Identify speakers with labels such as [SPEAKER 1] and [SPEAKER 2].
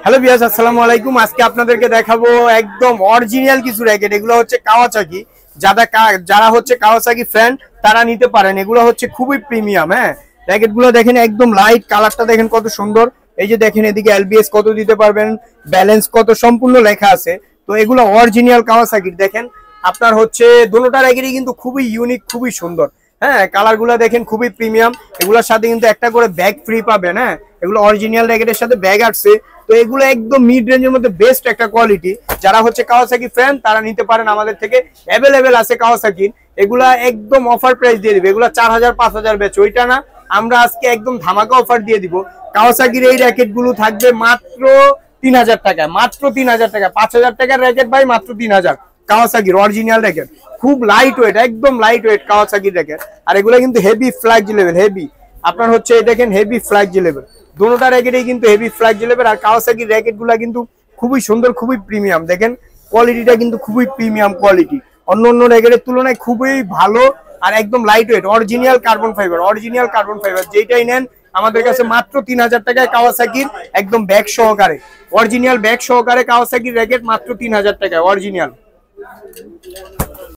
[SPEAKER 1] Hello viewers, আসসালামু আলাইকুম। আজকে আপনাদেরকে দেখাবো একদম অরিজিনাল কিছু র‍্যাকেট। এগুলো হচ্ছে কাওয়াসাকি। যারা হচ্ছে কাওয়াসাকি ফ্যান তারা নিতে পারেন। এগুলো হচ্ছে খুবই প্রিমিয়াম। হ্যাঁ, র‍্যাকেটগুলো দেখেন একদম লাইট, কালারটা দেখেন কত সুন্দর। এই যে দেখেন এদিকে এলবিএস কত দিতে পারবেন, ব্যালেন্স কত সম্পূর্ণ লেখা আছে। তো এগুলো অরিজিনাল কাওয়াসাকির। দেখেন আপনার হচ্ছে দুটোটা র‍্যাকেটই কিন্তু খুবই ইউনিক, খুবই সুন্দর। হ্যাঁ, কালারগুলো দেখেন খুবই প্রিমিয়াম। এগুলোর সাথে কিন্তু একটা করে ব্যাগ ফ্রি পাবেন। হ্যাঁ, এগুলো অরিজিনাল র‍্যাকেটের সাথে ব্যাগ আসছে। তো এগুলো একদম মিড রেঞ্জের মধ্যে বেস্ট একটা কোয়ালিটি। যারা হচ্ছে কাওয়াসাকি ফ্যান তারা নিতে পারেন আমাদের থেকে। অ্যাভেলেবেল আছে কাওয়াসাকির। এগুলা একদম অফার প্রাইস দিয়ে দিবে। এগুলা 4000 5000 বেচ, ওইটা না, আমরা আজকে একদম ধামাকা অফার দিয়ে দিব। কাওয়াসাকির এই র‍্যাকেট গুলো থাকবে মাত্র 3000 টাকায়। মাত্র 3000 টাকা। 5000 টাকার র‍্যাকেট ভাই মাত্র 3000। কাওয়াসাকির অরিজিনাল র‍্যাকেট, খুব লাইট ওয়েট, একদম লাইট ওয়েট কাওয়াসাকির র‍্যাকেট। আর এগুলো কিন্তু হেভি ফ্ল্যাগজি লেভেল, হেভি। আপনার হচ্ছে দেখেন হেভি ফ্ল্যাগজি লেভেল। দুটোটা র‍্যাকেটই কিন্তু হেভি ফ্ল্যাগজি লেভেল। আর কাওয়াসাকির র‍্যাকেটগুলো কিন্তু খুবই সুন্দর, খুবই প্রিমিয়াম। দেখেন কোয়ালিটিটা কিন্তু খুবই প্রিমিয়াম কোয়ালিটি, অন্য অন্য র‍্যাকেটের তুলনায় খুবই ভালো। আর একদম light weight, original carbon fibre, original carbon fibre. যেটাই নেন আমাদের কাছে মাত্র 3000 টাকায় কাওয়াসাকির একদম ব্যাগ সহকারে, অরিজিনাল ব্যাগ সহকারে কাওয়াসাকির র‍্যাকেট মাত্র 3000 টাকায় অরিজিনাল।